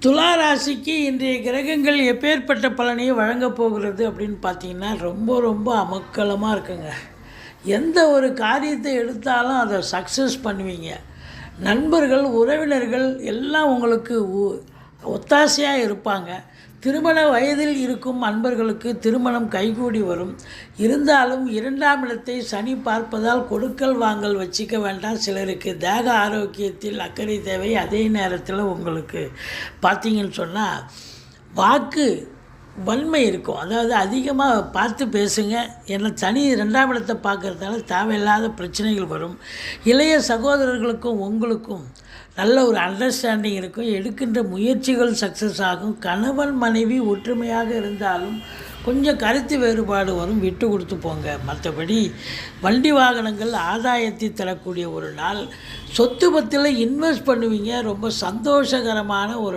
துலா ராசிக்கு இன்றைய கிரகங்கள் எப்பேற்பட்ட பலனையை வழங்கப் போகிறது அப்படின்னு பார்த்தீங்கன்னா ரொம்ப ரொம்ப அமக்கலமாக இருக்குங்க. எந்த ஒரு காரியத்தை எடுத்தாலும் அதை சக்ஸஸ் பண்ணுவீங்க. நண்பர்கள், உறவினர்கள் எல்லாம் உங்களுக்கு ஒத்தாசையாக இருப்பாங்க. திருமண வயதில் இருக்கும் அன்பர்களுக்கு திருமணம் கைகூடி வரும். இருந்தாலும் 2ஆம் இடத்தை சனி பார்ப்பதால் கொடுக்கல் வாங்கல் வச்சிக்க வேண்டாம். சிலருக்கு தேக ஆரோக்கியத்தில் அக்கறை தேவை. அதே நேரத்தில் உங்களுக்கு பார்த்தீங்கன்னு சொன்னால் வாக்கு வன்மை இருக்கும். அதாவது அதிகமாக பார்த்து பேசுங்க. ஏன்னா சனி 2ஆம் இடத்தை பார்க்குறதால தேவையில்லாத பிரச்சனைகள் வரும். இளைய சகோதரர்களுக்கும் உங்களுக்கும் நல்ல ஒரு அண்டர்ஸ்டாண்டிங் இருக்கும். எடுக்கின்ற முயற்சிகள் சக்ஸஸ் ஆகும். கணவன் மனைவி ஒற்றுமையாக இருந்தாலும் கொஞ்சம் கருத்து வேறுபாடு வரும். விட்டு கொடுத்து போங்க. மற்றபடி வண்டி வாகனங்கள் ஆதாயத்தை தரக்கூடிய ஒரு நாள். சொத்து பத்தில் இன்வெஸ்ட் பண்ணுவீங்க. ரொம்ப சந்தோஷகரமான ஒரு